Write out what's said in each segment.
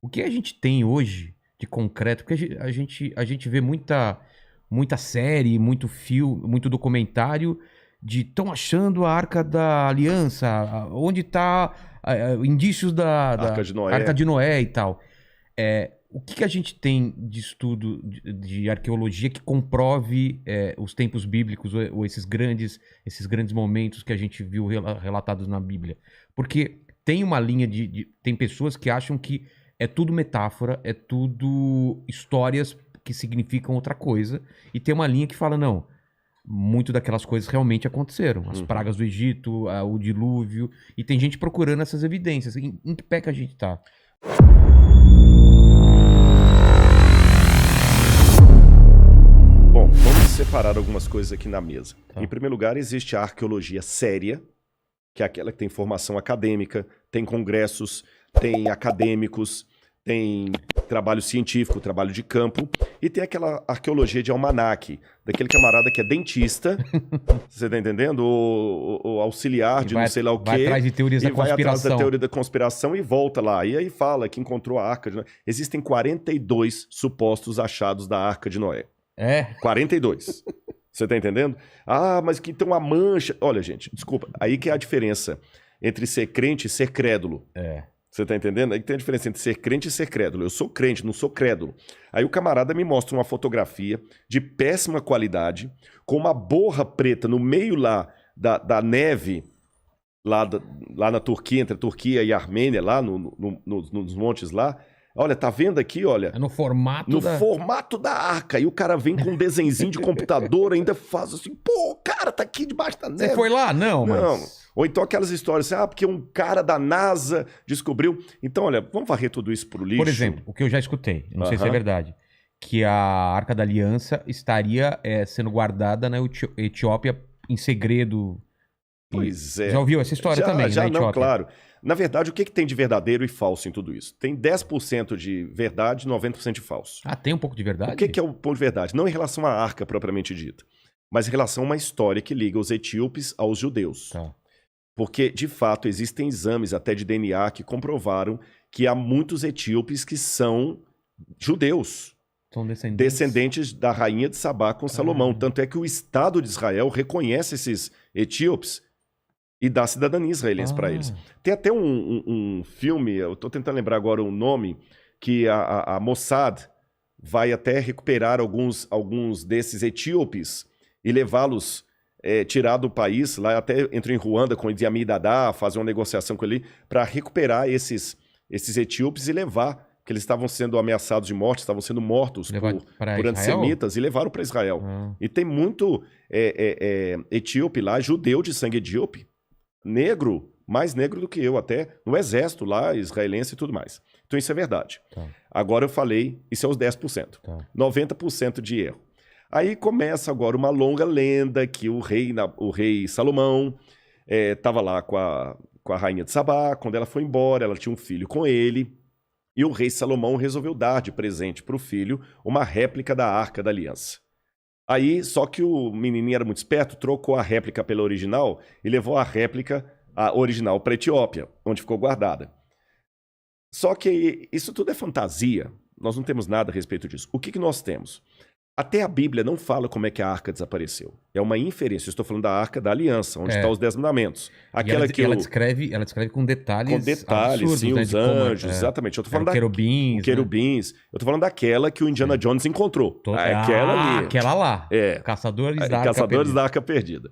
O que a gente tem hoje de concreto? Porque a gente vê muita série, muito filme, muito documentário de estão achando a Arca da Aliança, onde está indícios Arca da de Arca Noé. de Noé e tal. O que a gente tem de estudo de arqueologia que comprove os tempos bíblicos ou esses grandes momentos que a gente viu relatados na Bíblia? Porque tem uma linha tem pessoas que acham que é tudo metáfora, é tudo histórias que significam outra coisa, e tem uma linha que fala, não, muito daquelas coisas realmente aconteceram. As Uhum. pragas do Egito, o dilúvio, e tem gente procurando essas evidências. Em que pé que a gente tá? Bom, vamos separar algumas coisas aqui na mesa. Em Tá. primeiro lugar, existe a arqueologia séria, que é aquela que tem formação acadêmica, tem congressos, tem acadêmicos, tem trabalho científico, trabalho de campo, e tem aquela arqueologia de almanaque, daquele camarada que é dentista, você tá entendendo? O auxiliar E de não sei lá o vai quê, atrás de teorias e da vai atrás da conspiração. teoria da conspiração e volta lá. E aí fala que encontrou a Arca de Noé. Existem 42 supostos achados da Arca de Noé. É? 42. Você tá entendendo? Ah, mas que tem uma mancha. Olha, gente, desculpa. Aí que é a diferença entre ser crente e ser crédulo. É. Você tá entendendo? Aí que tem a diferença entre ser crente e ser crédulo. Eu sou crente, não sou crédulo. Aí o camarada me mostra uma fotografia de péssima qualidade, com uma borra preta no meio lá da neve, lá na Turquia, entre a Turquia e a Armênia, lá nos montes lá. Olha, tá vendo aqui, olha? É no formato No da. formato da arca. E o cara vem com um desenzinho de computador, ainda faz assim, pô, o cara tá aqui debaixo da Você neve. foi lá? Não, Não. mas. Ou então aquelas histórias assim, porque um cara da NASA descobriu. Então, olha, vamos varrer tudo isso pro Por lixo. exemplo, o que eu já escutei, eu não sei se é Aham. verdade, que a Arca da Aliança estaria sendo guardada na Etiópia em segredo. Pois Já é. ouviu essa história Já, também, na já não, Etiópia? claro. Na verdade, o que tem de verdadeiro e falso em tudo isso? Tem 10% de verdade e 90% de falso. Ah, tem um pouco de O que verdade? é o ponto de verdade? Não em relação à arca propriamente dita, mas em relação a uma história que liga os etíopes aos judeus. Tá. Porque, de fato, existem exames até de DNA que comprovaram que há muitos etíopes que são judeus, São descendentes. descendentes da rainha de Sabá com Salomão. Ah, Tanto é que o Estado de Israel reconhece esses etíopes e dá cidadania israelense para eles. ah, Tem até um filme, eu estou tentando lembrar agora o nome, que a Mossad vai até recuperar alguns desses etíopes e levá-los, tirar do país, lá até entrou em Ruanda com o Idi Amin Dada, fazer uma negociação com ele, para recuperar esses etíopes e levar, porque eles estavam sendo ameaçados de morte, estavam sendo mortos levar para por Israel? antissemitas e levaram para Israel. Ah, E tem muito etíope lá, judeu de sangue etíope, negro, mais negro do que eu até, no exército lá, israelense e tudo mais. Então isso é verdade. tá, Agora eu falei, isso é os 10%. tá. 90% de erro. Aí começa agora uma longa lenda que o rei Salomão estava lá com a rainha de Sabá, quando ela foi embora, ela tinha um filho com ele, e o rei Salomão resolveu dar de presente para o filho uma réplica da Arca da Aliança. Aí, só que o menininho era muito esperto, trocou a réplica pela original e levou a original para a Etiópia, onde ficou guardada. Só que isso tudo é fantasia, nós não temos nada a respeito disso. O que nós temos? Até a Bíblia não fala como é que a arca desapareceu. É uma inferência. Eu estou falando da Arca da Aliança, onde estão É. os 10 mandamentos. E ela, Aquela que ela eu... descreve, ela descreve com Com detalhes detalhes, sim, absurdos, né? os De como anjos, exatamente. Eu estou eram falando querubins, né? querubins. Eu estou falando daquela que o Indiana Jones encontrou. Aquela ali. Aquela lá. É. Caçadores da Arca Caçadores Perdida. da Arca Perdida.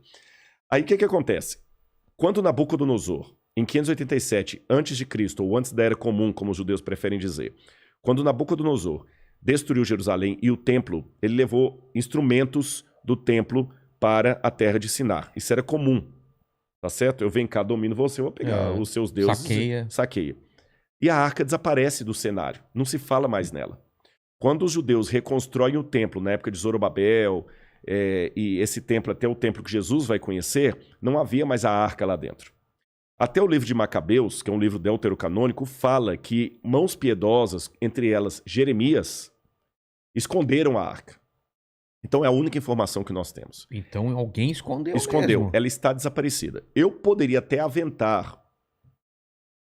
Aí o que acontece? Quando Nabucodonosor, em 587 a.C., ou antes da Era Comum, como os judeus preferem dizer, quando Nabucodonosor destruiu Jerusalém e o templo, ele levou instrumentos do templo para a terra de Sinar. Isso era comum, tá certo? Eu venho cá, domino você, eu vou pegar os seus deuses Saqueia. e saqueia. E a arca desaparece do cenário, não se fala mais nela. Quando os judeus reconstroem o templo na época de Zorobabel, e esse templo até o templo que Jesus vai conhecer, não havia mais a arca lá dentro. Até o livro de Macabeus, que é um livro deuterocanônico, fala que mãos piedosas, entre elas Jeremias, esconderam a arca. Então é a única informação que nós temos. Então alguém escondeu Escondeu. mesmo. Ela está desaparecida. Eu poderia até aventar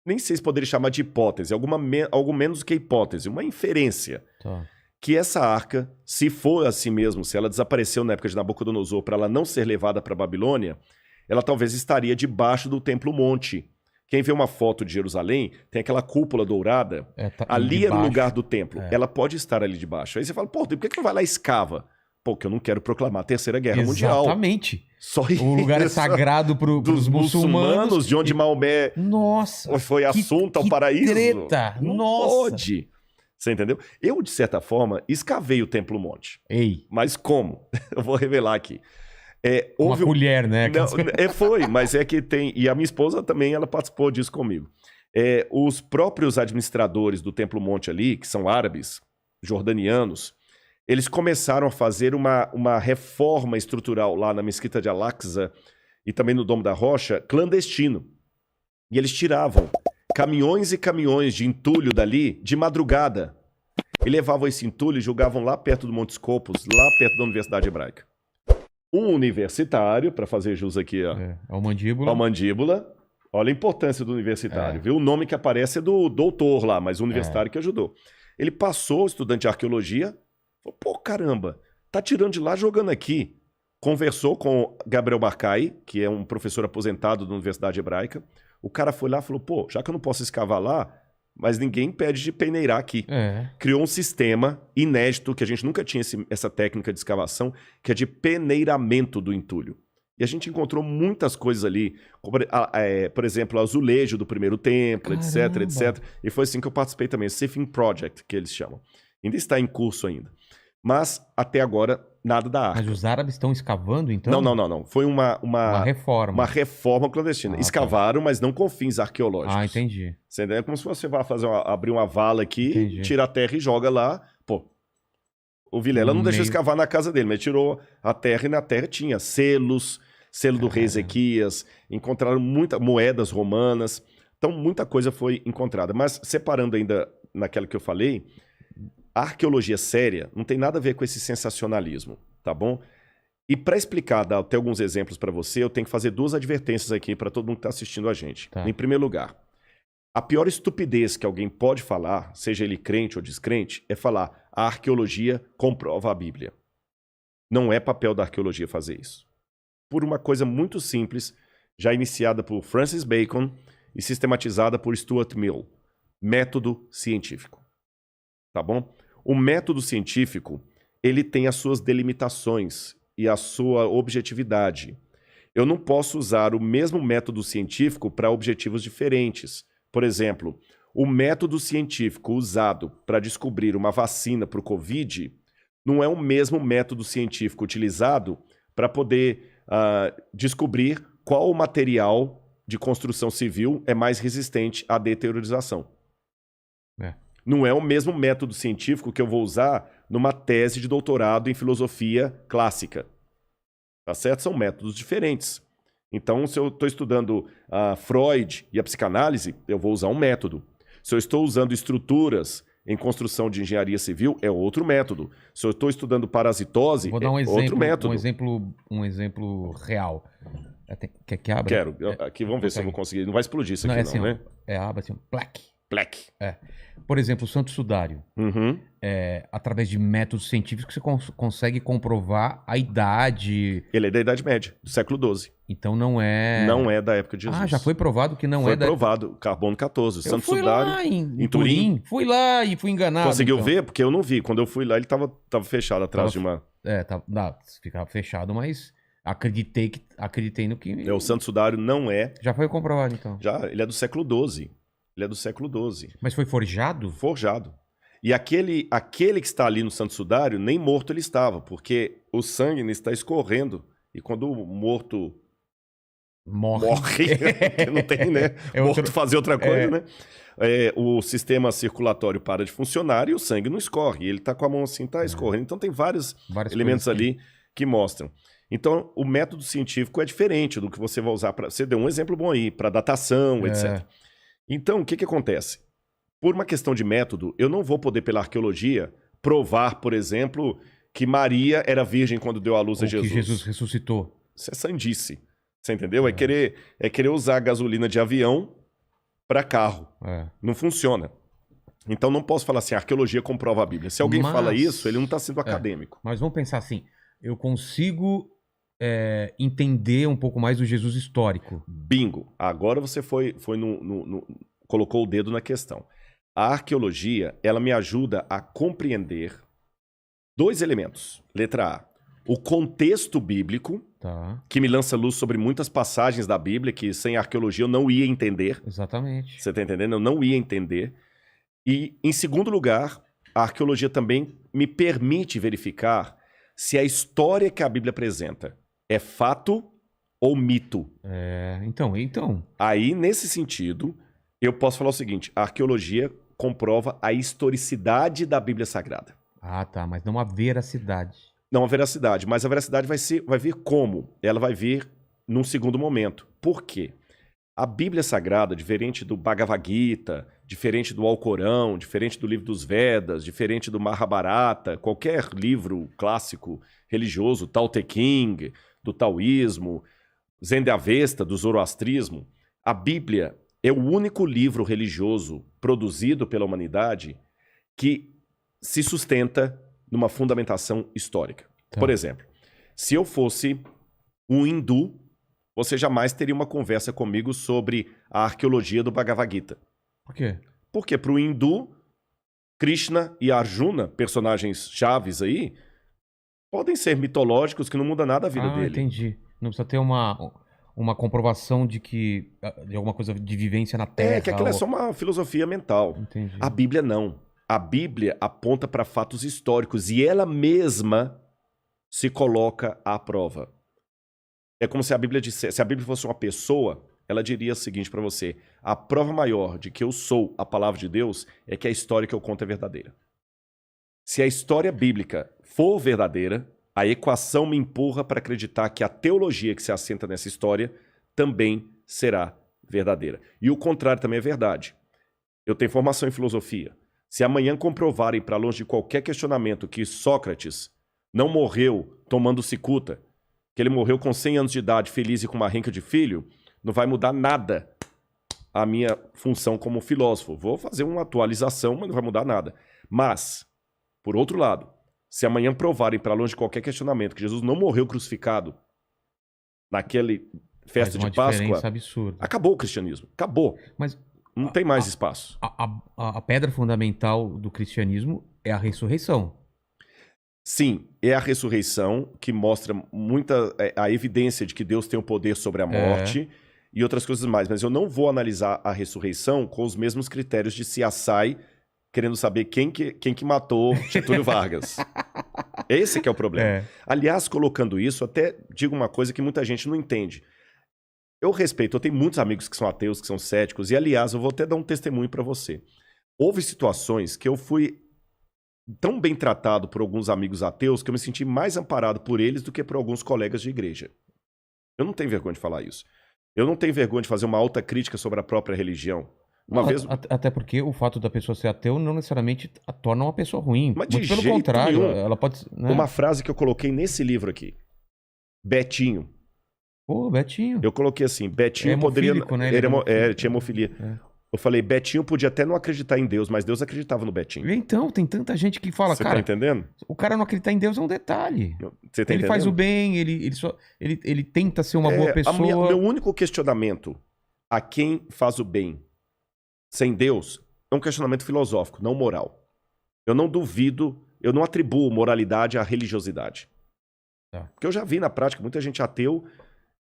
nem sei se poderia chamar de hipótese, algo menos que hipótese, uma inferência. Tá. Que essa arca, se for assim mesmo, se ela desapareceu na época de Nabucodonosor para ela não ser levada para a Babilônia, ela talvez estaria debaixo do Templo Monte. Quem vê uma foto de Jerusalém, tem aquela cúpula dourada, Tá ali era o lugar do templo. É. Ela pode estar ali debaixo. Aí você fala, pô, por que não vai lá e escava? Pô, que eu não quero proclamar a Terceira Guerra Mundial. Exatamente. Só isso. O lugar é sagrado dos muçulmanos. De onde Maomé Nossa. foi assunto ao paraíso. Treta. Não Nossa. pode. Você entendeu? Eu, de certa forma, escavei o Templo Monte. Ei. Mas como? Eu vou revelar aqui. Uma colher, né? Não, foi, mas é que tem... E a minha esposa também, ela participou disso comigo. Os próprios administradores do Templo Monte ali, que são árabes, jordanianos, eles começaram a fazer uma reforma estrutural lá na Mesquita de Al-Aqsa e também no Domo da Rocha, clandestino. E eles tiravam caminhões e caminhões de entulho dali de madrugada. E levavam esse entulho e jogavam lá perto do Monte Scopus, lá perto da Universidade Hebraica. Um universitário, para fazer jus aqui ao mandíbula. Ao mandíbula. Olha a importância do universitário, viu? O nome que aparece é do doutor lá, mas o universitário que ajudou. Ele passou, estudante de arqueologia, falou, pô, caramba, tá tirando de lá, jogando aqui. Conversou com Gabriel Barcai, que é um professor aposentado da Universidade Hebraica. O cara foi lá e falou, pô, já que eu não posso escavar lá, mas ninguém impede de peneirar aqui. Criou um sistema inédito, que a gente nunca tinha essa técnica de escavação, que é de peneiramento do entulho. E a gente encontrou muitas coisas ali, como, por exemplo, o azulejo do primeiro templo, etc. E foi assim que eu participei também, o Sifting Project, que eles chamam. Ainda está em curso ainda. Mas, até agora, nada da arca. Mas os árabes estão escavando, então? Não. Foi uma reforma. Uma reforma clandestina. Escavaram, mas não com fins arqueológicos. Ah, entendi. Você entendeu? É como se você vá abrir uma vala aqui, Entendi. tira a terra e joga lá. Pô, o Vilela não deixou escavar na casa dele, mas tirou a terra e na terra tinha selos, selo do rei Ezequias, encontraram muitas moedas romanas. Então, muita coisa foi encontrada. Mas, separando ainda naquela que eu falei, a arqueologia séria não tem nada a ver com esse sensacionalismo, tá bom? E para explicar, dar até alguns exemplos para você, eu tenho que fazer duas advertências aqui para todo mundo que está assistindo a gente. Tá. Em primeiro lugar, a pior estupidez que alguém pode falar, seja ele crente ou descrente, é falar a arqueologia comprova a Bíblia. Não é papel da arqueologia fazer isso. Por uma coisa muito simples, já iniciada por Francis Bacon e sistematizada por Stuart Mill. Método científico. Tá bom? O método científico, ele tem as suas delimitações e a sua objetividade. Eu não posso usar o mesmo método científico para objetivos diferentes. Por exemplo, o método científico usado para descobrir uma vacina para o Covid não é o mesmo método científico utilizado para poder descobrir qual material de construção civil é mais resistente à deteriorização. Não é o mesmo método científico que eu vou usar numa tese de doutorado em filosofia clássica. Tá certo? São métodos diferentes. Então, se eu estou estudando Freud e a psicanálise, eu vou usar um método. Se eu estou usando estruturas em construção de engenharia civil, é outro método. Se eu estou estudando parasitose, vou dar um outro método. Um exemplo real. Quer que abra? Quero. Aqui vamos ver se eu vou conseguir. Não vai explodir isso aqui, assim, né? Aba assim, plaque. Black. Por exemplo, o Santo Sudário. Através de métodos científicos, você consegue comprovar a idade. Ele é da Idade Média, do século XII. Então não é... Não é da época de Jesus. Já foi provado que não foi é da... Foi provado, carbono 14. O Santo Sudário, lá em Turim. Fui lá e fui enganado. Conseguiu ver? Porque eu não vi. Quando eu fui lá, ele tava fechado atrás de uma... Ficava fechado, mas acreditei no que... O Santo Sudário não é... Já foi comprovado, então? Já, ele é do século XII. Ele é do século XII. Mas foi forjado? Forjado. E aquele que está ali no Santo Sudário, nem morto ele estava, porque o sangue está escorrendo. E quando o morto morre não tem, né? Morto fazer outra coisa, né? O sistema circulatório para de funcionar e o sangue não escorre. Ele está com a mão assim, está escorrendo. Então tem vários elementos ali que mostram. Então, o método científico é diferente do que você vai usar para... Você deu um exemplo bom aí, para datação, etc. Então, o que acontece? Por uma questão de método, eu não vou poder, pela arqueologia, provar, por exemplo, que Maria era virgem quando deu à luz a Jesus. Que Jesus ressuscitou. Isso é sandice. Você entendeu? É querer usar gasolina de avião para carro. Não funciona. Então não posso falar assim, a arqueologia comprova a Bíblia. Se alguém fala isso, ele não está sendo acadêmico. Mas vamos pensar assim, eu consigo entender um pouco mais do Jesus histórico. Bingo. Agora você colocou o dedo na questão. A arqueologia, ela me ajuda a compreender 2 elementos. Letra A, o contexto bíblico, que me lança luz sobre muitas passagens da Bíblia que sem arqueologia eu não ia entender. Exatamente. Você está entendendo? Eu não ia entender. E, em segundo lugar, a arqueologia também me permite verificar se a história que a Bíblia apresenta é fato ou mito. Então. Aí, nesse sentido, eu posso falar o seguinte, a arqueologia comprova a historicidade da Bíblia Sagrada. Ah, tá, mas não a veracidade. Não a veracidade, mas a veracidade vai vir como? Ela vai vir num segundo momento. Por quê? A Bíblia Sagrada, diferente do Bhagavad Gita, diferente do Alcorão, diferente do livro dos Vedas, diferente do Mahabharata, qualquer livro clássico religioso, Tao Te Ching, do taoísmo, Zend-Avesta, do zoroastrismo, a Bíblia é o único livro religioso produzido pela humanidade que se sustenta numa fundamentação histórica. Por exemplo, se eu fosse um hindu, você jamais teria uma conversa comigo sobre a arqueologia do Bhagavad Gita. Por quê? Porque para o hindu, Krishna e Arjuna, personagens chaves aí, podem ser mitológicos que não muda nada a vida dele. Entendi. Não precisa ter uma comprovação de alguma coisa de vivência na Terra. Que aquilo é só uma filosofia mental. Entendi. A Bíblia não. A Bíblia aponta para fatos históricos e ela mesma se coloca à prova. É como se a Bíblia dissesse, se a Bíblia fosse uma pessoa, ela diria o seguinte para você: a prova maior de que eu sou a palavra de Deus é que a história que eu conto é verdadeira. Se a história bíblica for verdadeira, a equação me empurra para acreditar que a teologia que se assenta nessa história também será verdadeira. E o contrário também é verdade. Eu tenho formação em filosofia. Se amanhã comprovarem para longe de qualquer questionamento que Sócrates não morreu tomando cicuta, que ele morreu com 100 anos de idade, feliz e com uma renca de filho, não vai mudar nada a minha função como filósofo. Vou fazer uma atualização, mas não vai mudar nada. Mas, por outro lado, se amanhã provarem para longe de qualquer questionamento que Jesus não morreu crucificado naquele festa de Páscoa, absurda. Acabou o cristianismo. Acabou. Mas não tem mais espaço. A pedra fundamental do cristianismo é a ressurreição. Sim, é a ressurreição que mostra a evidência de que Deus tem o poder sobre a morte e outras coisas mais. Mas eu não vou analisar a ressurreição com os mesmos critérios de CSI, querendo saber quem que matou Getúlio Vargas. Esse que é o problema. Aliás, colocando isso, até digo uma coisa que muita gente não entende. Eu respeito, eu tenho muitos amigos que são ateus, que são céticos, e aliás, eu vou até dar um testemunho para você. Houve situações que eu fui tão bem tratado por alguns amigos ateus que eu me senti mais amparado por eles do que por alguns colegas de igreja. Eu não tenho vergonha de falar isso. Eu não tenho vergonha de fazer uma alta crítica sobre a própria religião. Até porque o fato da pessoa ser ateu não necessariamente a torna uma pessoa ruim. Mas de pelo jeito contrário, nenhum. Ela pode... Né? Uma frase que eu coloquei nesse livro aqui. Betinho. Pô, Betinho. Eu coloquei assim, Betinho poderia... Né? Ele tinha hemofilia. Eu falei, Betinho podia até não acreditar em Deus, mas Deus acreditava no Betinho. Então, tem tanta gente que fala, Você cara... tá entendendo? O cara não acreditar em Deus é um detalhe. Você tá ele entendendo? faz o bem, ele tenta ser uma boa pessoa. Meu único questionamento a quem faz o bem sem Deus é um questionamento filosófico, não moral. Eu não duvido, eu não atribuo moralidade à religiosidade. Porque eu já vi na prática muita gente ateu,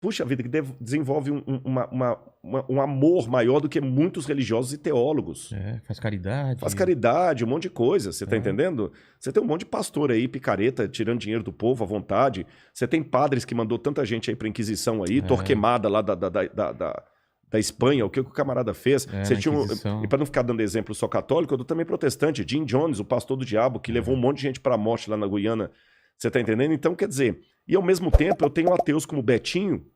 puxa vida, que desenvolve um amor maior do que muitos religiosos e teólogos. Faz caridade. Faz caridade, um monte de coisa, você tá entendendo? Você tem um monte de pastor aí, picareta, tirando dinheiro do povo à vontade. Você tem padres que mandou tanta gente aí pra Inquisição aí, Torquemada lá da Espanha, o que o camarada fez. Você tinha e para não ficar dando exemplo só católico, eu dou também protestante. Jim Jones, o pastor do diabo, que levou um monte de gente para a morte lá na Guiana. Você tá entendendo? Então, quer dizer, e ao mesmo tempo eu tenho ateus como Betinho,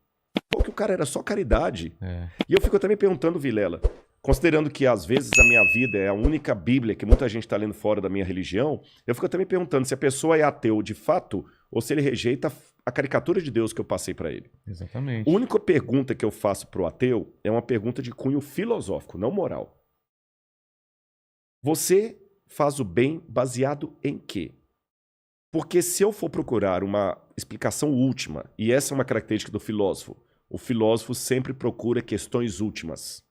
porque o cara era só caridade. E eu fico até me perguntando, Vilela, considerando que às vezes a minha vida é a única Bíblia que muita gente está lendo fora da minha religião, eu fico até me perguntando se a pessoa é ateu de fato ou se ele rejeita a caricatura de Deus que eu passei para ele. Exatamente. A única pergunta que eu faço pro ateu é uma pergunta de cunho filosófico, não moral. Você faz o bem baseado em quê? Porque se eu for procurar uma explicação última, e essa é uma característica do filósofo, o filósofo sempre procura questões últimas.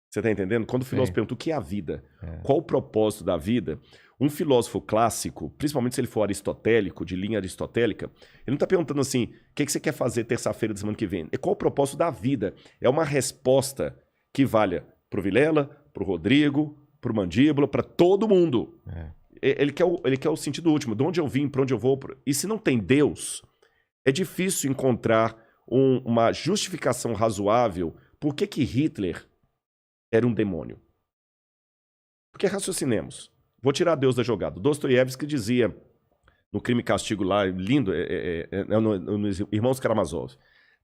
Você está entendendo? Quando o filósofo pergunta o que é a vida, qual o propósito da vida, um filósofo clássico, principalmente se ele for aristotélico, de linha aristotélica, ele não está perguntando assim, o que você quer fazer terça-feira da semana que vem? É qual o propósito da vida? É uma resposta que valha para o Vilela, para o Rodrigo, para o Mandíbula, para todo mundo. Ele quer o sentido último, de onde eu vim, para onde eu vou. E se não tem Deus, é difícil encontrar uma justificação razoável por que Hitler era um demônio. Porque raciocinemos. Vou tirar Deus da jogada. Dostoiévski dizia, no Crime e Castigo lá, lindo, nos Irmãos Karamazov,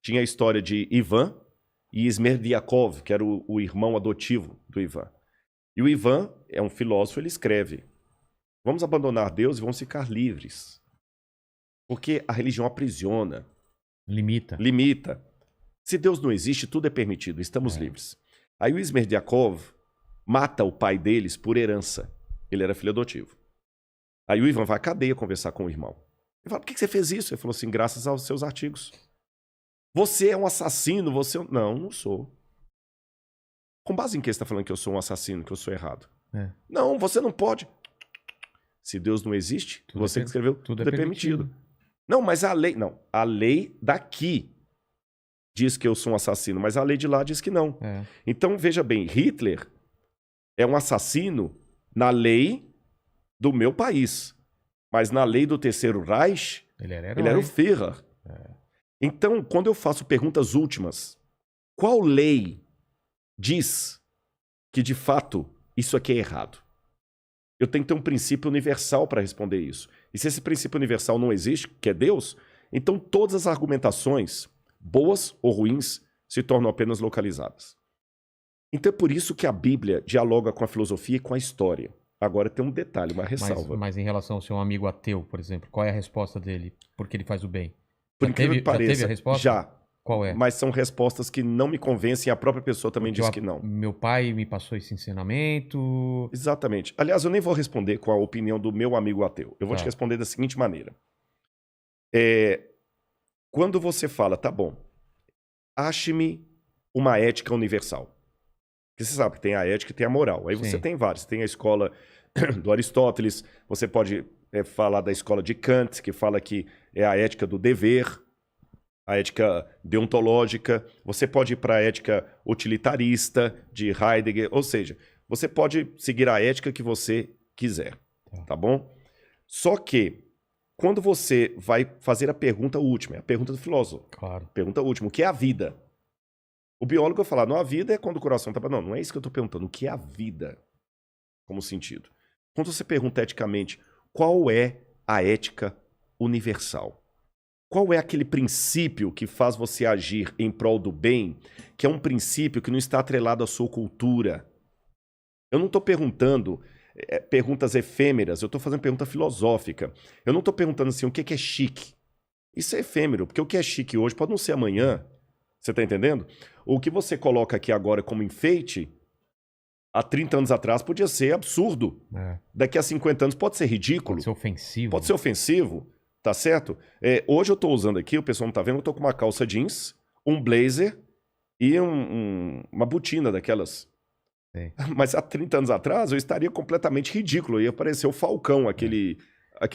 tinha a história de Ivan e Smerdyakov, que era o irmão adotivo do Ivan. E o Ivan é um filósofo, ele escreve, vamos abandonar Deus e vamos ficar livres. Porque a religião aprisiona. Limita. Se Deus não existe, tudo é permitido, estamos livres. Aí o Smerdyakov mata o pai deles por herança. Ele era filho adotivo. Aí o Ivan vai à cadeia conversar com o irmão. Ele fala, por que você fez isso? Ele falou assim, graças aos seus artigos. Você é um assassino, você... Não, não sou. Com base em que você está falando que eu sou um assassino, que eu sou errado? Não, você não pode. Se Deus não existe, tudo você que escreveu, tudo é permitido. Não, mas a lei... Não, a lei daqui diz que eu sou um assassino, mas a lei de lá diz que não. Então, veja bem, Hitler é um assassino na lei do meu país. Mas na lei do Terceiro Reich, ele era o Führer. Então, quando eu faço perguntas últimas, qual lei diz que, de fato, isso aqui é errado? Eu tenho que ter um princípio universal para responder isso. E se esse princípio universal não existe, que é Deus, então todas as argumentações, boas ou ruins, se tornam apenas localizadas. Então é por isso que a Bíblia dialoga com a filosofia e com a história. Agora tem um detalhe, uma ressalva. Mas em relação ao seu amigo ateu, por exemplo, qual é a resposta dele? Porque ele faz o bem? Por incrível que pareça, já teve a resposta? Já. Qual é? Mas são respostas que não me convencem, a própria pessoa também diz que não. Meu pai me passou esse ensinamento... Exatamente. Aliás, eu nem vou responder com a opinião do meu amigo ateu. Eu vou te responder da seguinte maneira. Quando você fala, tá bom, ache-me uma ética universal. Porque você sabe que tem a ética e tem a moral. Aí você tem vários. Você tem a escola do Aristóteles, você pode falar da escola de Kant, que fala que é a ética do dever, a ética deontológica. Você pode ir para a ética utilitarista de Heidegger. Ou seja, você pode seguir a ética que você quiser. Tá bom? Só que, quando você vai fazer a pergunta última, é a pergunta do filósofo. Claro. Pergunta última, o que é a vida? O biólogo vai falar, não, a vida é quando o coração está... Não, não é isso que eu estou perguntando. O que é a vida? Como sentido. Quando você pergunta eticamente, qual é a ética universal? Qual é aquele princípio que faz você agir em prol do bem, que é um princípio que não está atrelado à sua cultura? Eu não estou perguntando perguntas efêmeras, eu estou fazendo pergunta filosófica. Eu não estou perguntando assim, o que é chique? Isso é efêmero, porque o que é chique hoje pode não ser amanhã. Você está entendendo? O que você coloca aqui agora como enfeite, há 30 anos atrás podia ser absurdo. Daqui a 50 anos pode ser ridículo. Pode ser ofensivo. Pode ser ofensivo, tá certo? Hoje eu estou usando aqui, o pessoal não está vendo, eu estou com uma calça jeans, um blazer e uma botina daquelas. Mas há 30 anos atrás eu estaria completamente ridículo. Ia parecer o Falcão, aquele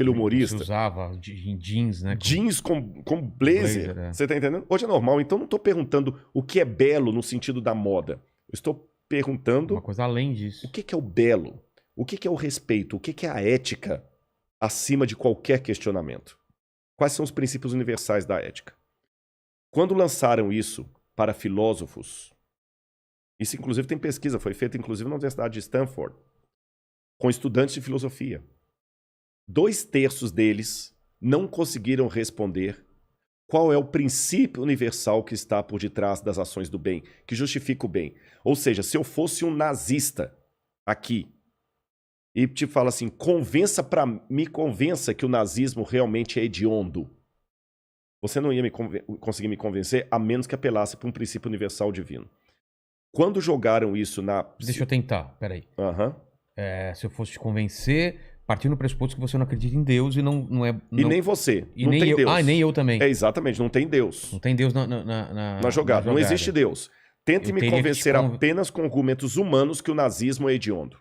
humorista. Você usava jeans, né? Jeans com blazer. Você tá entendendo? Hoje é normal. Então eu não estou perguntando o que é belo no sentido da moda. Eu estou perguntando... Uma coisa além disso. O que é o belo? O que é o respeito? O que é a ética acima de qualquer questionamento? Quais são os princípios universais da ética? Quando lançaram isso para filósofos... Isso, inclusive, tem pesquisa. Foi feita, inclusive, na Universidade de Stanford. Com estudantes de filosofia. 2/3 deles não conseguiram responder qual é o princípio universal que está por detrás das ações do bem, que justifica o bem. Ou seja, se eu fosse um nazista aqui e te falo assim, me convença que o nazismo realmente é hediondo. Você não ia conseguir me convencer a menos que apelasse para um princípio universal divino. Quando jogaram isso na... Deixa eu tentar, peraí. Aham. Se eu fosse te convencer, partindo do pressuposto que você não acredita em Deus e não é... E nem você. E não nem tem eu. Deus. Ah, nem eu também. É, exatamente. Não tem Deus. Não tem Deus na jogada. Não existe Deus. Tente Eu me teria que convencer te apenas com argumentos humanos que o nazismo é hediondo.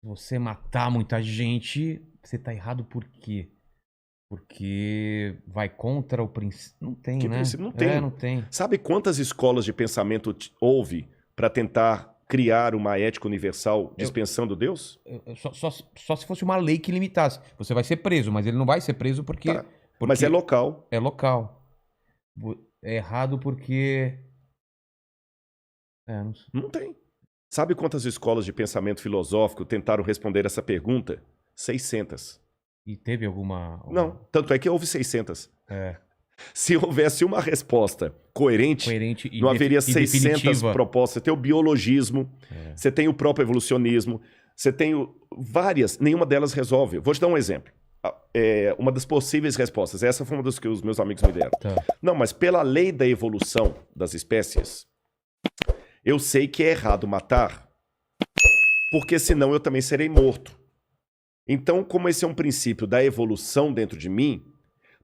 Você matar muita gente, você tá errado por quê? Porque vai contra o princípio. Não tem, Que né? princípio? Não tem. Não tem. Sabe quantas escolas de pensamento houve para tentar criar uma ética universal dispensando Deus? Só se fosse uma lei que limitasse. Você vai ser preso, mas ele não vai ser preso porque... Tá. Mas é local. É local. É errado porque... não sei. Não tem. Sabe quantas escolas de pensamento filosófico tentaram responder essa pergunta? 600. E teve alguma... Não, tanto é que houve 600. É. Se houvesse uma resposta coerente e não haveria e 600 definitiva. propostas. Você tem o biologismo, você tem o próprio evolucionismo, você tem várias, nenhuma delas resolve. Vou te dar um exemplo. Uma das possíveis respostas, essa foi uma das que os meus amigos me deram. Tá. Não, mas pela lei da evolução das espécies, eu sei que é errado matar, porque senão eu também serei morto. Então, como esse é um princípio da evolução dentro de mim,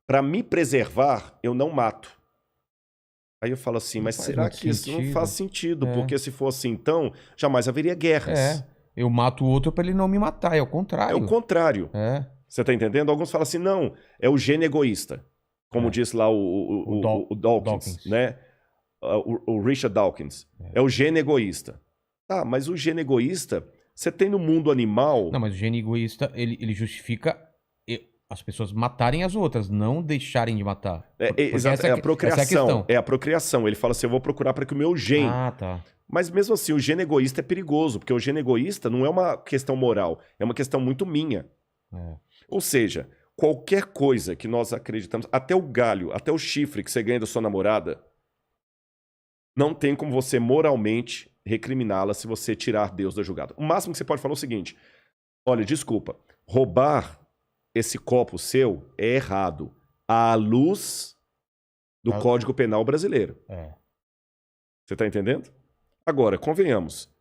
para me preservar, eu não mato. Aí eu falo assim, mas será que isso não faz sentido? Porque se fosse então, jamais haveria guerras. Eu mato o outro para ele não me matar, é o contrário. É o contrário. Você tá entendendo? Alguns falam assim, não, é o gene egoísta. Como disse lá o Dawkins, né? O Richard Dawkins. É o gene egoísta. Ah, mas o gene egoísta, você tem no mundo animal... Não, mas o gene egoísta, ele justifica as pessoas matarem as outras, não deixarem de matar. Exato, é a procriação. É a procriação. Ele fala assim, eu vou procurar para que o meu gene... Ah, tá. Mas mesmo assim, o gene egoísta é perigoso, porque o gene egoísta não é uma questão moral, é uma questão muito minha. Ou seja, qualquer coisa que nós acreditamos, até o galho, até o chifre que você ganha da sua namorada, não tem como você moralmente recriminá-la se você tirar Deus da jogada. O máximo que você pode falar é o seguinte, olha, desculpa, roubar esse copo seu é errado à luz do Código Penal brasileiro. Você tá entendendo? Agora, convenhamos.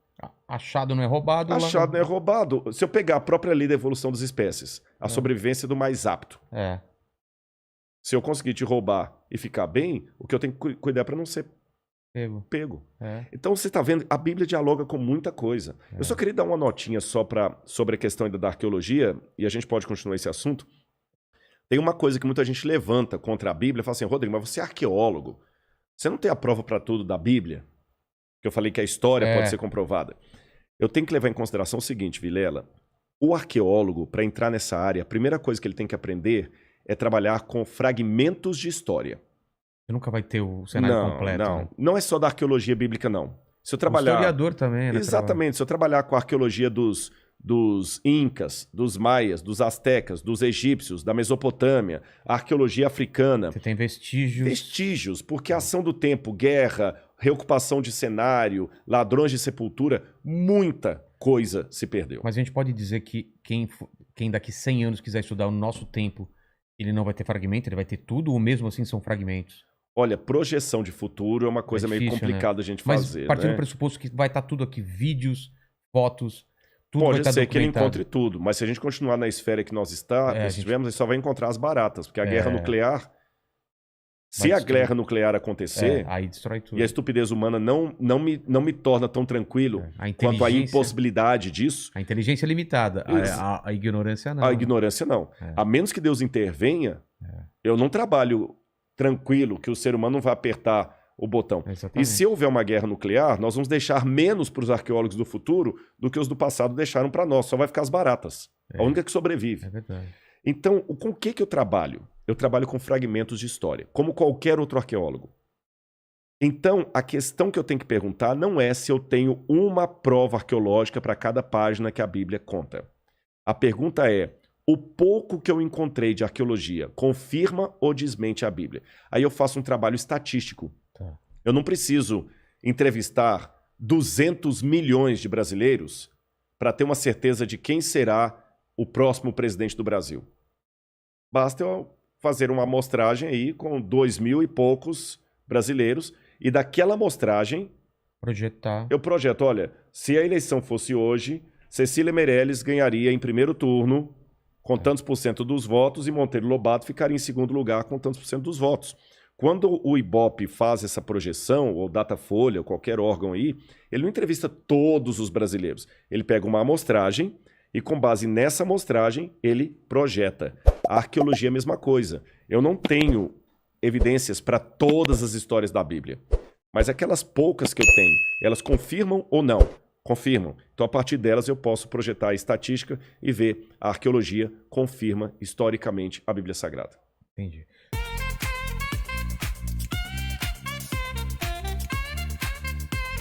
Achado não é roubado. Achado não é roubado. Se eu pegar a própria lei da evolução das espécies, a sobrevivência do mais apto. Se eu conseguir te roubar e ficar bem, o que eu tenho que cuidar para não ser pego. Então você está vendo, a Bíblia dialoga com muita coisa. Eu só queria dar uma notinha só sobre a questão ainda da arqueologia, e a gente pode continuar esse assunto. Tem uma coisa que muita gente levanta contra a Bíblia, fala assim, Rodrigo, mas você é arqueólogo, você não tem a prova para tudo da Bíblia? Que eu falei que a história pode ser comprovada. Eu tenho que levar em consideração o seguinte, Vilela, o arqueólogo, para entrar nessa área, a primeira coisa que ele tem que aprender é trabalhar com fragmentos de história. Você nunca vai ter o cenário completo. Não, né? não é só da arqueologia bíblica, não. Se eu trabalhar... O historiador também, né? Exatamente. Se eu trabalhar com a arqueologia dos incas, dos maias, dos astecas, dos egípcios, da Mesopotâmia, a arqueologia africana... Você tem vestígios. Vestígios, porque a ação do tempo, guerra, reocupação de cenário, ladrões de sepultura, muita coisa se perdeu. Mas a gente pode dizer que quem daqui 100 anos quiser estudar o nosso tempo, ele não vai ter fragmento, ele vai ter tudo, ou mesmo assim são fragmentos? Olha, projeção de futuro é uma coisa meio complicada a gente fazer. Mas partindo do pressuposto que vai estar tudo aqui, vídeos, fotos, tudo pode vai estar ser que ele documentado. encontre tudo, mas se a gente continuar na esfera que nós estivemos, ele só vai encontrar as baratas, porque a guerra nuclear, se a guerra nuclear acontecer, aí destrói tudo. e a estupidez humana não me torna tão tranquilo quanto a impossibilidade disso. A inteligência é limitada, a ignorância não. A ignorância não. A menos que Deus intervenha, eu não trabalho tranquilo que o ser humano não vai apertar o botão. Exatamente. E se houver uma guerra nuclear, nós vamos deixar menos para os arqueólogos do futuro do que os do passado deixaram para nós. Só vai ficar as baratas. A única que sobrevive. É verdade. Então, com o que eu trabalho? Eu trabalho com fragmentos de história, como qualquer outro arqueólogo. Então, a questão que eu tenho que perguntar não é se eu tenho uma prova arqueológica para cada página que a Bíblia conta. A pergunta é, o pouco que eu encontrei de arqueologia confirma ou desmente a Bíblia? Aí eu faço um trabalho estatístico. Eu não preciso entrevistar 200 milhões de brasileiros para ter uma certeza de quem será o próximo presidente do Brasil. Basta eu fazer uma amostragem aí com 2.000 e poucos brasileiros, e daquela amostragem Projetar. eu projeto, olha, se a eleição fosse hoje, Cecília Meirelles ganharia em primeiro turno com tantos por cento dos votos e Monteiro Lobato ficaria em segundo lugar com tantos por cento dos votos. Quando o Ibope faz essa projeção, ou Datafolha, ou qualquer órgão aí, ele não entrevista todos os brasileiros. Ele pega uma amostragem e, com base nessa amostragem, ele projeta. A arqueologia é a mesma coisa. Eu não tenho evidências para todas as histórias da Bíblia. Mas aquelas poucas que eu tenho, elas confirmam ou não? Confirmam. Então, a partir delas, eu posso projetar a estatística e ver a arqueologia confirma historicamente a Bíblia Sagrada. Entendi.